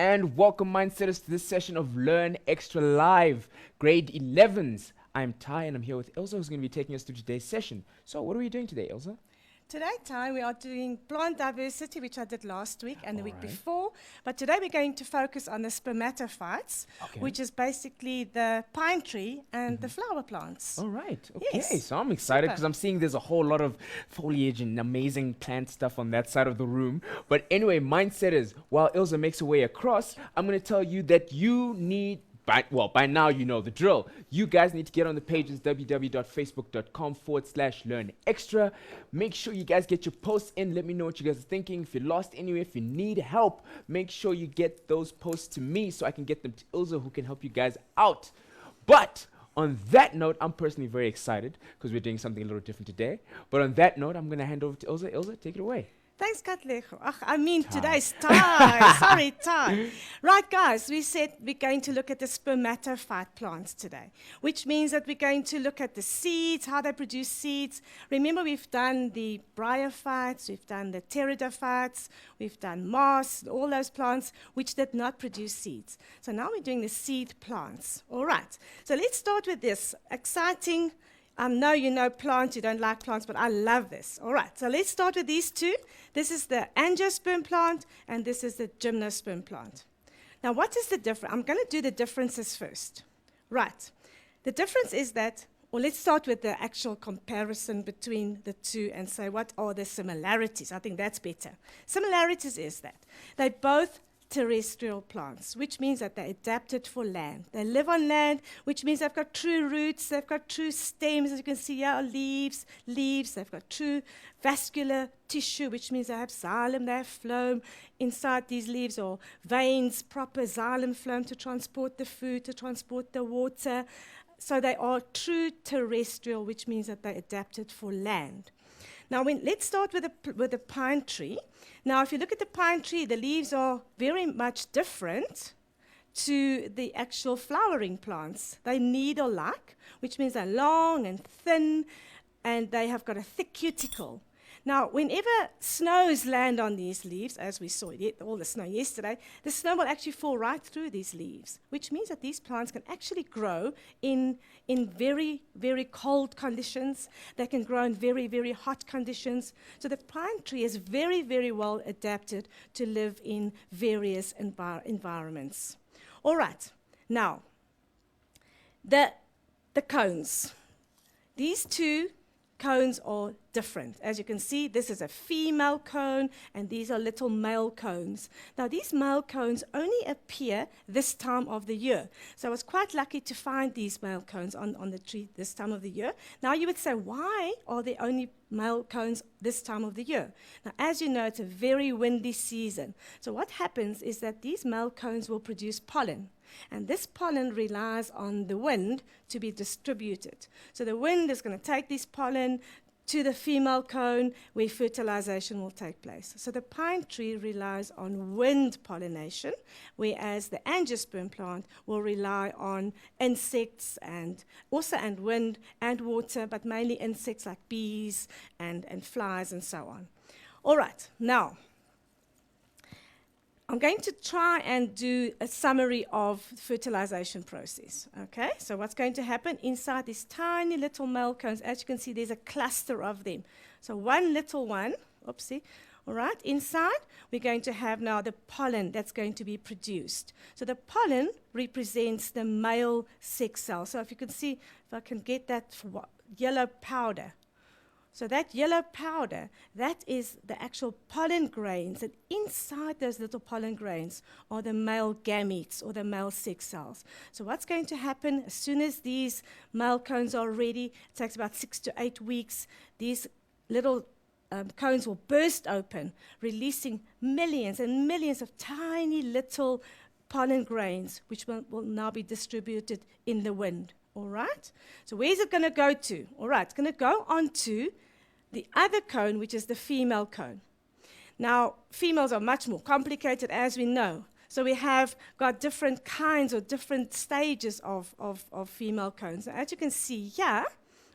and welcome Mindsetters to this session of Learn Extra Live, grade 11s. I'm Ty and I'm here with Ilza who's going to be taking us through today's session. So what are we doing today, Ilza? Today, Ty, we are doing plant diversity, which I did last week and the week Alright. before. But today we're going to focus on the spermatophytes, Okay. which is basically the pine tree and the flower plants. All right. Okay. Yes. So I'm excited Super. because I'm seeing there's a whole lot of foliage and amazing plant stuff on that side of the room. But anyway, Mindsetters, while Ilza makes her way across, I'm going to tell you that you need by now you know the drill. You guys need to get on the pages www.facebook.com/learn extra. Make sure you guys get your posts in. Let me know what you guys are thinking. If you're lost anywhere, if you need help, make sure you get those posts to me so I can get them to Ilza who can help you guys out. But on that note, I'm personally very excited because we're doing something a little different today. But on that note, I'm going to hand over to Ilza. Ilza, take it away. Thanks, Katlego. I mean, Ty. today's Ty. Sorry, Ty. Right, guys, we said we're going to look at the spermatophyte plants today, which means that we're going to look at the seeds, how they produce seeds. Remember, we've done the bryophytes, we've done the pteridophytes, we've done moss, all those plants which did not produce seeds. So now we're doing the seed plants. All right. So let's start with this exciting. I know you know plants, you don't like plants, but I love this. All right, so let's start with these two. This is the angiosperm plant, and this is the gymnosperm plant. Now, what is the difference? I'm going to do the differences first. Right. The difference is that, well, let's start with the actual comparison between the two and say what are the similarities. I think that's better. Similarities is that they both terrestrial plants, which means that they're adapted for land. They live on land, which means they've got true roots, they've got true stems, as you can see here are leaves, they've got true vascular tissue, which means they have xylem, they have phloem inside these leaves, or veins, proper xylem phloem to transport the food, to transport the water. So they are true terrestrial, which means that they're adapted for land. Now, let's start with the pine tree. Now, if you look at the pine tree, the leaves are very much different to the actual flowering plants. They're needle-like, which means they're long and thin, and they have got a thick cuticle. Now, whenever snows land on these leaves, as we saw all the snow yesterday, the snow will actually fall right through these leaves, which means that these plants can actually grow in very, very cold conditions. They can grow in very, very hot conditions. So the pine tree is very, very well adapted to live in various environments. All right. Now, the cones. These two cones are different. As you can see, this is a female cone, and these are little male cones. Now, these male cones only appear this time of the year. So I was quite lucky to find these male cones on the tree this time of the year. Now, you would say, why are there only male cones this time of the year? Now, as you know, it's a very windy season. So what happens is that these male cones will produce pollen. And this pollen relies on the wind to be distributed. So the wind is going to take this pollen to the female cone where fertilization will take place. So the pine tree relies on wind pollination, whereas the angiosperm plant will rely on insects and wind and water, but mainly insects like bees and flies and so on. All right, now, I'm going to try and do a summary of the fertilization process, okay? So what's going to happen inside these tiny little male cones, as you can see, there's a cluster of them. So one little one, oopsie, all right, inside, we're going to have now the pollen that's going to be produced. So the pollen represents the male sex cell. So if you can see, if I can get that yellow powder. So that yellow powder, that is the actual pollen grains, and inside those little pollen grains are the male gametes or the male sex cells. So what's going to happen as soon as these male cones are ready, it takes about 6 to 8 weeks, these little cones will burst open, releasing millions and millions of tiny little pollen grains, which will now be distributed in the wind. All right? So where is it going to go to? All right, it's going to go on to the other cone, which is the female cone. Now, females are much more complicated, as we know. So we have got different kinds or different stages of female cones. Now, as you can see here,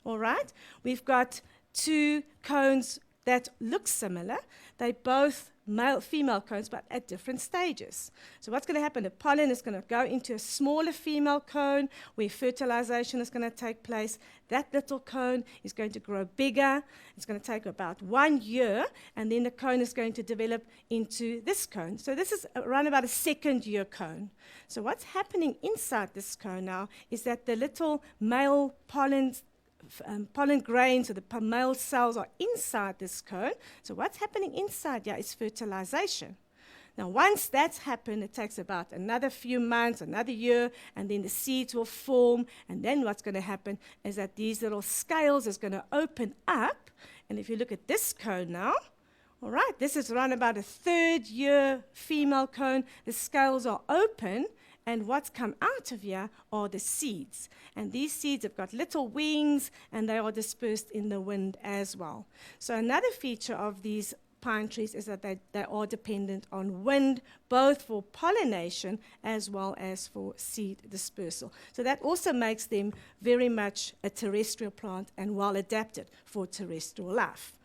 all right, we've got two cones that look similar. They both female cones, but at different stages. So what's going to happen? The pollen is going to go into a smaller female cone where fertilization is going to take place. That little cone is going to grow bigger. It's going to take about 1 year, and then the cone is going to develop into this cone. So this is around about a second-year cone. So what's happening inside this cone now is that the little male pollen grains, or the male cells, are inside this cone. So what's happening inside here is fertilization. Now, once that's happened, it takes about another few months, another year, and then the seeds will form. And then what's going to happen is that these little scales is going to open up. And if you look at this cone now, all right, this is around about a third-year female cone. The scales are open. And what's come out of here are the seeds. And these seeds have got little wings, and they are dispersed in the wind as well. So another feature of these pine trees is that they are dependent on wind, both for pollination as well as for seed dispersal. So that also makes them very much a terrestrial plant and well adapted for terrestrial life.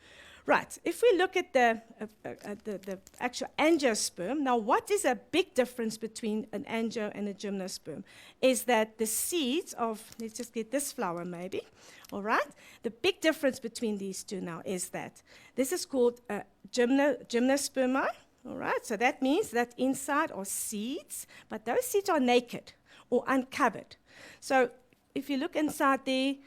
Right, if we look at the actual angiosperm, now what is a big difference between an angio and a gymnosperm is that the seeds of, let's just get this flower maybe, all right? The big difference between these two now is that this is called gymnospermae, all right? So that means that inside are seeds, but those seeds are naked or uncovered. So if you look inside there,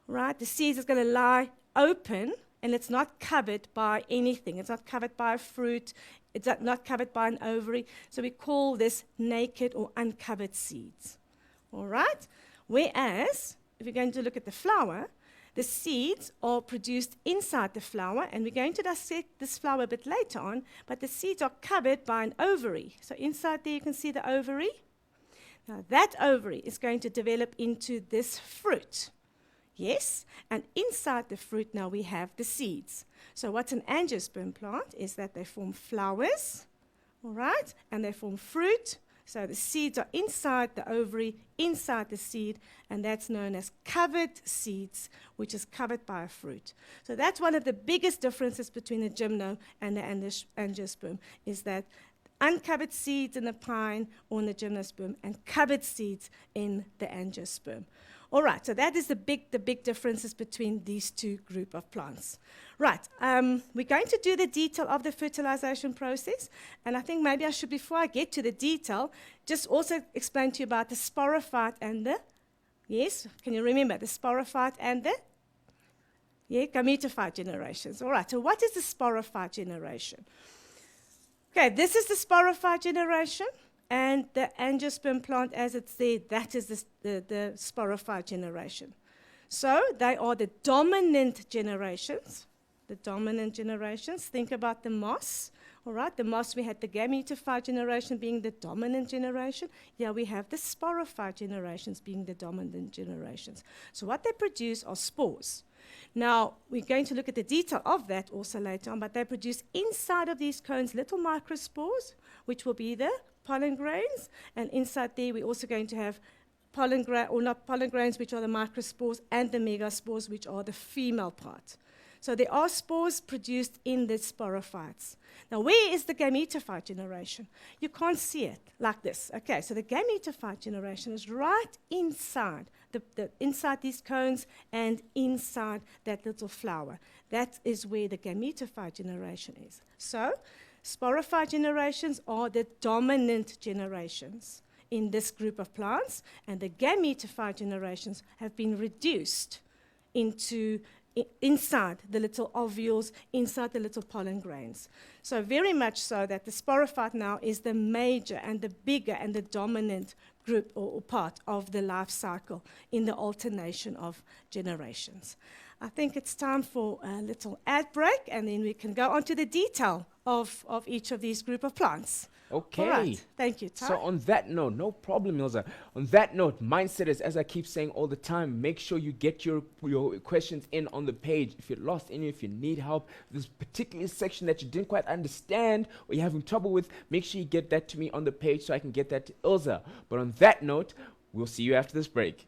right, the seeds is going to lie open, and it's not covered by anything. It's not covered by a fruit. It's not covered by an ovary. So we call this naked or uncovered seeds. All right? Whereas, if we're going to look at the flower, the seeds are produced inside the flower, and we're going to dissect this flower a bit later on, but the seeds are covered by an ovary. So inside there you can see the ovary. Now that ovary is going to develop into this fruit. Yes, and inside the fruit now we have the seeds. So what's an angiosperm plant is that they form flowers, all right, and they form fruit. So the seeds are inside the ovary, inside the seed, and that's known as covered seeds, which is covered by a fruit. So that's one of the biggest differences between the gymno and the angiosperm, is that uncovered seeds in the pine or in the gymnosperm and covered seeds in the angiosperm. All right, so that is the big differences between these two group of plants. Right, we're going to do the detail of the fertilization process, and I think maybe I should, before I get to the detail, just also explain to you about the sporophyte and the, yes, can you remember, the sporophyte and the, yeah, gametophyte generations. All right, so what is the sporophyte generation? Okay, this is the sporophyte generation. And the angiosperm plant, as it's there, that is the sporophyte generation. So they are the dominant generations. The dominant generations. Think about the moss. All right, the moss, we had the gametophyte generation being the dominant generation. Here we have the sporophyte generations being the dominant generations. So what they produce are spores. Now, we're going to look at the detail of that also later on, but they produce inside of these cones little microspores, which will be the pollen grains, and inside there we're also going to have pollen grains, which are the microspores, and the megaspores, which are the female part. So there are spores produced in the sporophytes. Now, where is the gametophyte generation? You can't see it like this. Okay, so the gametophyte generation is right inside inside these cones and inside that little flower. That is where the gametophyte generation is. So sporophyte generations are the dominant generations in this group of plants, and the gametophyte generations have been reduced into inside the little ovules, inside the little pollen grains. So very much so that the sporophyte now is the major and the bigger and the dominant group or part of the life cycle in the alternation of generations. I think it's time for a little ad break, and then we can go on to the detail of each of these group of plants. Okay. All right. Thank you, Ty. So on that note, no problem, Ilza. On that note, mindset is, as I keep saying all the time, make sure you get your questions in on the page. If you're lost in it, if you need help, this particular section that you didn't quite understand or you're having trouble with, make sure you get that to me on the page so I can get that to Ilza. But on that note, we'll see you after this break.